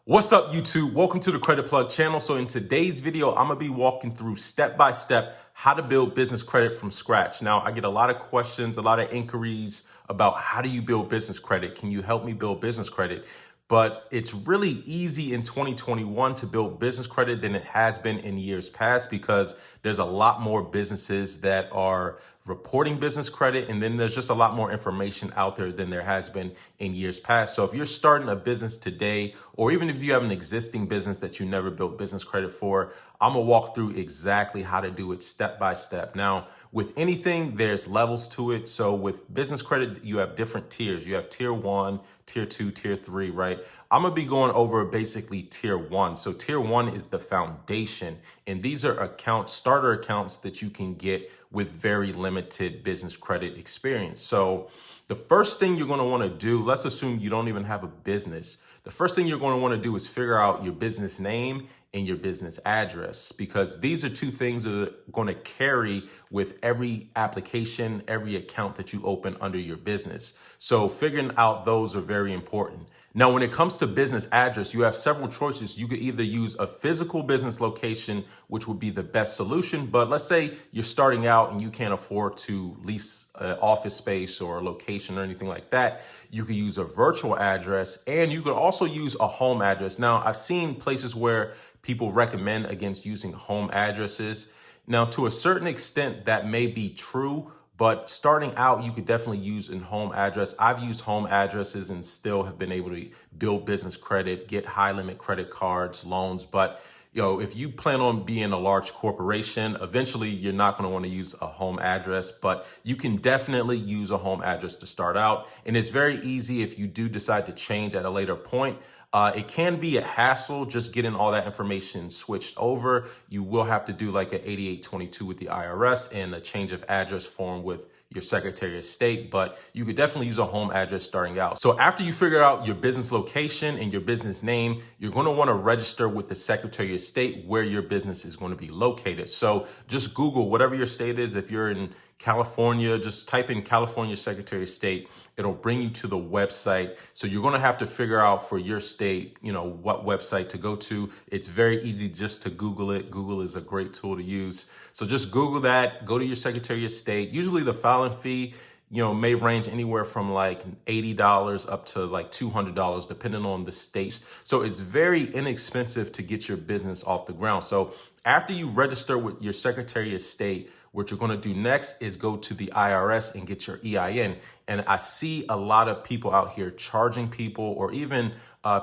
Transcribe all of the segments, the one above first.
What's up, YouTube? Welcome to the Credit Plug channel. So in today's video, I'm gonna be walking through step by step how to build business credit from scratch. Now, I get a lot of questions, a lot of inquiries about how do you build business credit? Can you help me build business credit? But it's really easy in 2021 to build business credit than it has been in years past because there's a lot more businesses that are reporting business credit, and then there's just a lot more information out there than there has been in years past. So if you're starting a business today, or even if you have an existing business that you never built business credit for, I'm gonna walk through exactly how to do it step by step. Now, with anything, there's levels to it. So with business credit, you have different tiers. You have tier 1, tier 2, tier 3, right? I'm gonna be going over basically tier 1. So tier 1 is the foundation, and these are accounts, starter accounts that you can get with very limited business credit experience. So the first thing you're gonna wanna do, let's assume you don't even have a business. The first thing you're going to want to do is figure out your business name and your business address, because these are two things that are going to carry with every application, every account that you open under your business. So figuring out those are very important. Now, when it comes to business address, you have several choices. You could either use a physical business location, which would be the best solution. But let's say you're starting out and you can't afford to lease an office space or a location or anything like that. You could use a virtual address, and you could also use a home address. Now, I've seen places where people recommend against using home addresses. Now, to a certain extent, that may be true. But starting out, you could definitely use a home address. I've used home addresses and still have been able to build business credit, get high limit credit cards, loans. But if you plan on being a large corporation, eventually you're not going to want to use a home address, but you can definitely use a home address to start out. And it's very easy if you do decide to change at a later point. It can be a hassle just getting all that information switched over. You will have to do like an 8822 with the IRS and a change of address form with your Secretary of State, but you could definitely use a home address starting out. So after you figure out your business location and your business name, you're going to want to register with the Secretary of State where your business is going to be located. So just Google whatever your state is. If you're in California, just type in California Secretary of State. It'll bring you to the website. So you're going to have to figure out for your state, what website to go to. It's very easy just to Google it. Google is a great tool to use. So just Google that, go to your Secretary of State. Usually the filing fee, may range anywhere from like $80 up to like $200, depending on the state. So it's very inexpensive to get your business off the ground. So after you register with your Secretary of State, what you're going to do next is go to the IRS and get your EIN. And I see a lot of people out here charging people, or even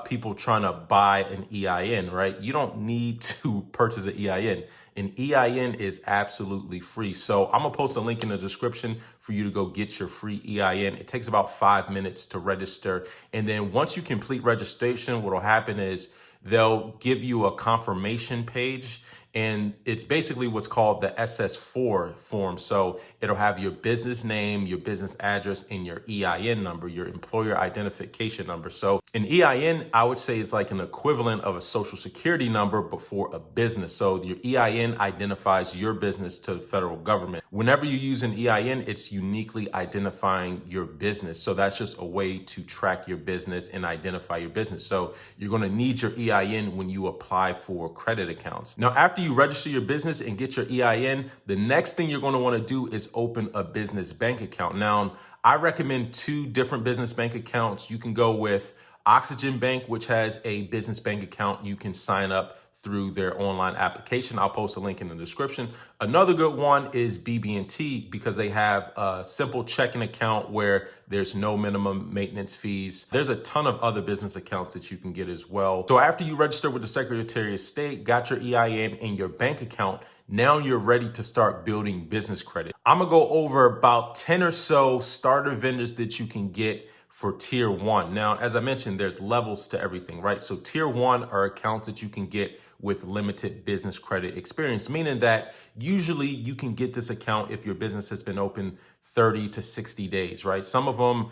people trying to buy an EIN, right? You don't need to purchase an EIN. An EIN is absolutely free. So I'm gonna post a link in the description for you to go get your free EIN. It takes about 5 minutes to register. And then once you complete registration, what'll happen is they'll give you a confirmation page, and it's basically what's called the SS4 form. So it'll have your business name, your business address, and your EIN number, your employer identification number. So an EIN, I would say, is like an equivalent of a social security number, but for a business. So your EIN identifies your business to the federal government. Whenever you use an EIN, it's uniquely identifying your business. So that's just a way to track your business and identify your business. So you're gonna need your EIN when you apply for credit accounts. Now, after you register your business and get your EIN, the next thing you're going to want to do is open a business bank account. Now, I recommend 2 different business bank accounts. You can go with Oxygen Bank, which has a business bank account. You can sign up through their online application. I'll post a link in the description. Another good one is BB&T, because they have a simple checking account where there's no minimum maintenance fees. There's a ton of other business accounts that you can get as well. So after you register with the Secretary of State, got your EIN and your bank account, now you're ready to start building business credit. I'm gonna go over about 10 or so starter vendors that you can get for tier 1. Now, as I mentioned, there's levels to everything, right? So tier 1 are accounts that you can get with limited business credit experience, meaning that usually you can get this account if your business has been open 30 to 60 days, right? Some of them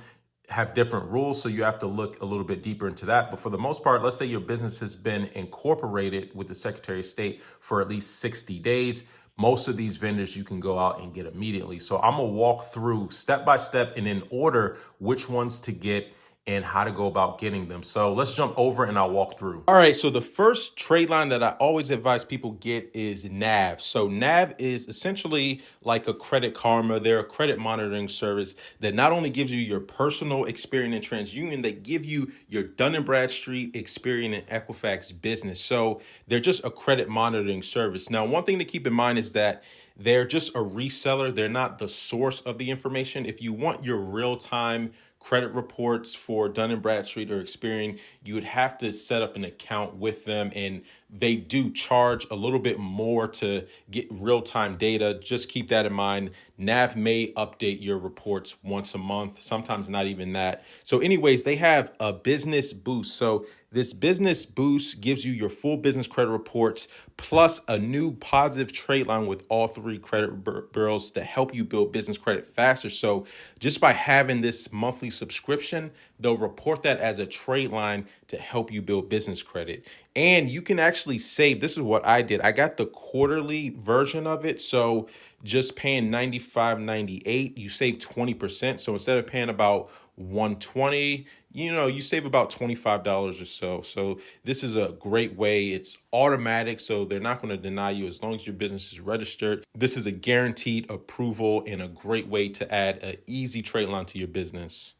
have different rules, so you have to look a little bit deeper into that. But for the most part, let's say your business has been incorporated with the Secretary of State for at least 60 days. Most of these vendors you can go out and get immediately. So I'm gonna walk through step by step and in order which ones to get and how to go about getting them. So let's jump over and I'll walk through. All right, so the first trade line that I always advise people get is NAV. So NAV is essentially like a Credit Karma. They're a credit monitoring service that not only gives you your personal Experian and TransUnion, they give you your Dun & Bradstreet, Experian, and Equifax business. So they're just a credit monitoring service. Now, one thing to keep in mind is that they're just a reseller. They're not the source of the information. If you want your real-time credit reports for Dun & Bradstreet or Experian, you would have to set up an account with them, and they do charge a little bit more to get real-time data. Just keep that in mind. NAV may update your reports once a month, sometimes not even that. So anyways, they have a business boost. So this business boost gives you your full business credit reports plus a new positive trade line with all three credit bureaus to help you build business credit faster. So just by having this monthly subscription, they'll report that as a trade line to help you build business credit. And you can actually save. This is what I did. I got the quarterly version of it. So just paying $95.98, you save 20%. So instead of paying about $120, you save about $25 or so. So this is a great way. It's automatic, so they're not going to deny you as long as your business is registered. This is a guaranteed approval and a great way to add an easy trade line to your business.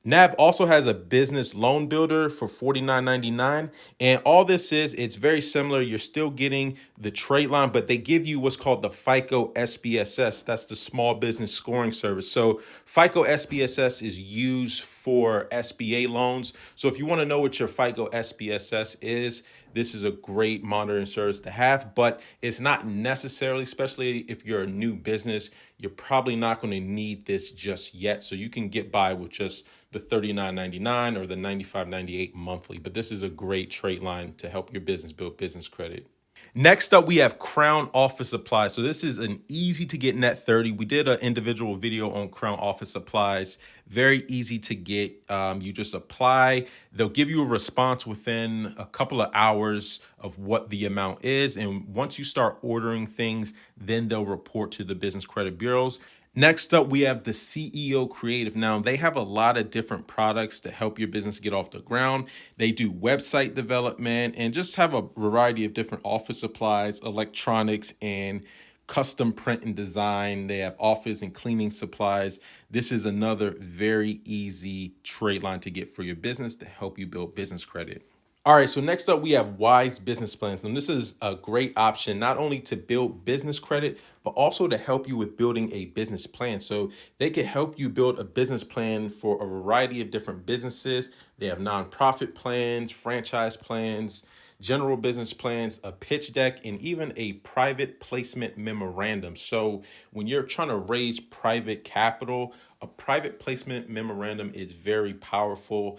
NAV also has a business loan builder for $49.99. And all this is, it's very similar. You're still getting the trade line, but they give you what's called the FICO SBSS. That's the small business scoring service. So FICO SBSS is used for SBA loans. So if you want to know what your FICO SBSS is, this is a great monitoring service to have, but it's not necessarily, especially if you're a new business, you're probably not going to need this just yet. So you can get by with just the $39.99 or the $95.98 monthly. But this is a great trade line to help your business build business credit. Next up, we have Crown Office Supplies. So this is an easy to get net 30. We did an individual video on Crown Office Supplies. Very easy to get. You just apply. They'll give you a response within a couple of hours of what the amount is. And once you start ordering things, then they'll report to the business credit bureaus. Next up, we have the CEO Creative. Now, they have a lot of different products to help your business get off the ground. They do website development and just have a variety of different office supplies, electronics, and custom print and design. They have office and cleaning supplies. This is another very easy trade line to get for your business to help you build business credit. All right, so next up, we have Wise Business Plans. And this is a great option, not only to build business credit, but also to help you with building a business plan. So they can help you build a business plan for a variety of different businesses. They have nonprofit plans, franchise plans, general business plans, a pitch deck, and even a private placement memorandum. So when you're trying to raise private capital, a private placement memorandum is very powerful.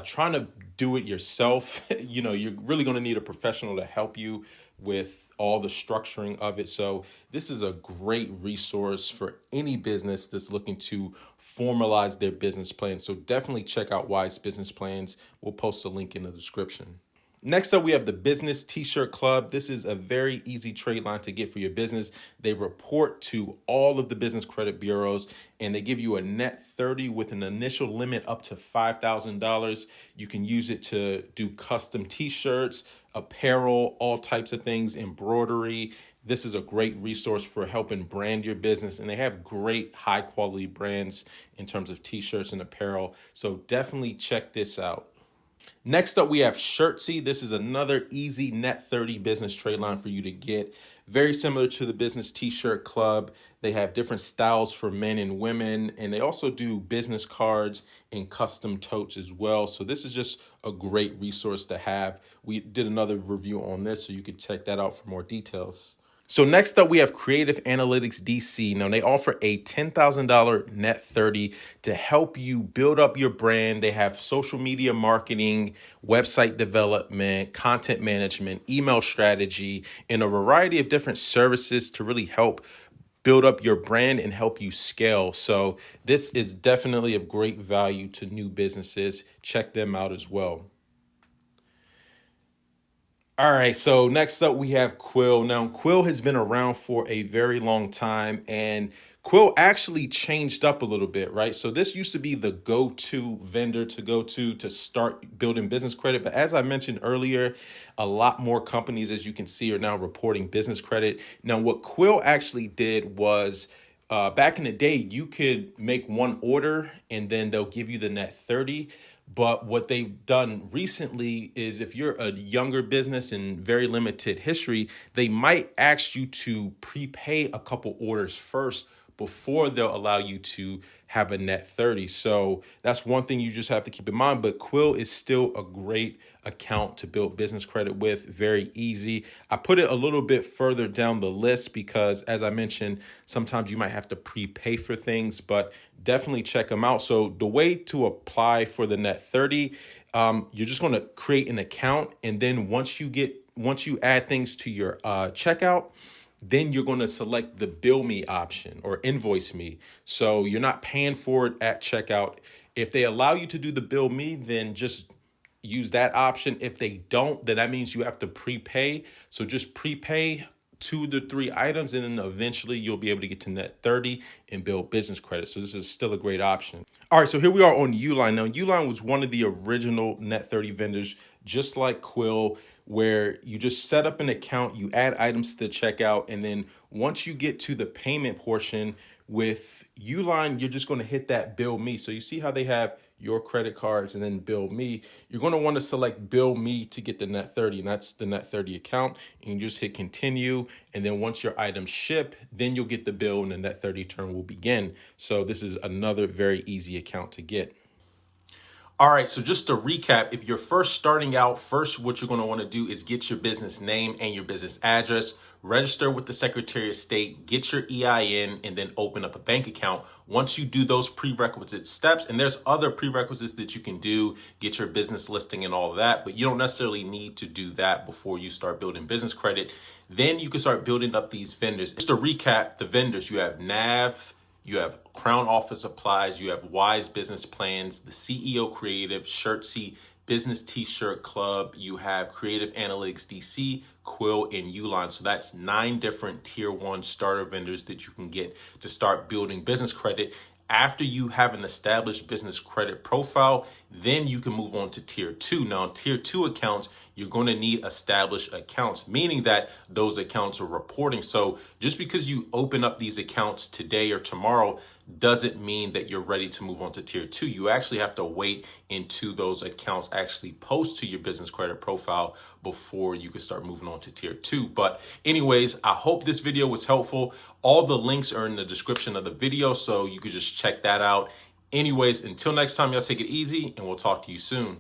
Trying to do it yourself, you're really going to need a professional to help you with all the structuring of it. So this is a great resource for any business that's looking to formalize their business plan. So definitely check out Wise Business Plans. We'll post a link in the description. Next up, we have the Business T-Shirt Club. This is a very easy trade line to get for your business. They report to all of the business credit bureaus, and they give you a net 30 with an initial limit up to $5,000. You can use it to do custom T-shirts, apparel, all types of things, embroidery. This is a great resource for helping brand your business, and they have great high quality brands in terms of T-shirts and apparel. So definitely check this out. Next up, we have Shirtsy. This is another easy net 30 business trade line for you to get. Very similar to the Business T-Shirt Club. They have different styles for men and women, and they also do business cards and custom totes as well. So this is just a great resource to have. We did another review on this, so you could check that out for more details. So next up, we have Creative Analytics DC. Now, they offer a $10,000 net 30 to help you build up your brand. They have social media marketing, website development, content management, email strategy, and a variety of different services to really help build up your brand and help you scale. So this is definitely of great value to new businesses. Check them out as well. All right, so next up we have Quill. Now, Quill has been around for a very long time, and Quill actually changed up a little bit, right? So this used to be the go-to vendor to go to start building business credit. But as I mentioned earlier, a lot more companies, as you can see, are now reporting business credit. Now, what Quill actually did was back in the day, you could make one order and then they'll give you the net 30. But what they've done recently is if you're a younger business and very limited history, they might ask you to prepay a couple orders first before they'll allow you to have a net 30. So that's one thing you just have to keep in mind. But Quill is still a great account to build business credit with. Very easy. I put it a little bit further down the list because, as I mentioned, sometimes you might have to prepay for things, but definitely check them out. So the way to apply for the net 30, you're just going to create an account, and then once you add things to your checkout, then you're going to select the bill me option or invoice me. So you're not paying for it at checkout. If they allow you to do the bill me, then just use that option. If they don't, then that means you have to prepay. So just prepay 2 to 3 items, and then eventually you'll be able to get to net 30 and build business credit. So this is still a great option. All right, so here we are on Uline. Now, Uline was one of the original net 30 vendors, just like Quill, where you just set up an account, you add items to the checkout, and then once you get to the payment portion with Uline, you're just going to hit that bill me. So you see how they have your credit cards and then bill me. You're going to want to select bill me to get the net 30, and that's the net 30 account. And you just hit continue, and then once your items ship, then you'll get the bill and the net 30 turn will begin. So this is another very easy account to get. All right, so just to recap, if you're first starting out, first what you're going to want to do is get your business name and your business address, register with the Secretary of State, get your EIN, and then open up a bank account. Once you do those prerequisite steps, and there's other prerequisites that you can do, get your business listing and all of that, but you don't necessarily need to do that before you start building business credit. Then you can start building up these vendors. Just to recap, the vendors, you have NAV, you have Crown Office Supplies, you have Wise Business Plans, the CEO Creative, Shirtsy, Business T-Shirt Club, you have Creative Analytics DC, Quill, and Uline. So that's 9 different tier 1 starter vendors that you can get to start building business credit. After you have an established business credit profile, then you can move on to tier 2. Now, in tier 2 accounts, you're going to need established accounts, meaning that those accounts are reporting. So just because you open up these accounts today or tomorrow doesn't mean that you're ready to move on to tier 2. You actually have to wait until those accounts actually post to your business credit profile before you can start moving on to tier 2. But anyways, I hope this video was helpful. All the links are in the description of the video, so you can just check that out. Anyways, until next time, y'all take it easy, and we'll talk to you soon.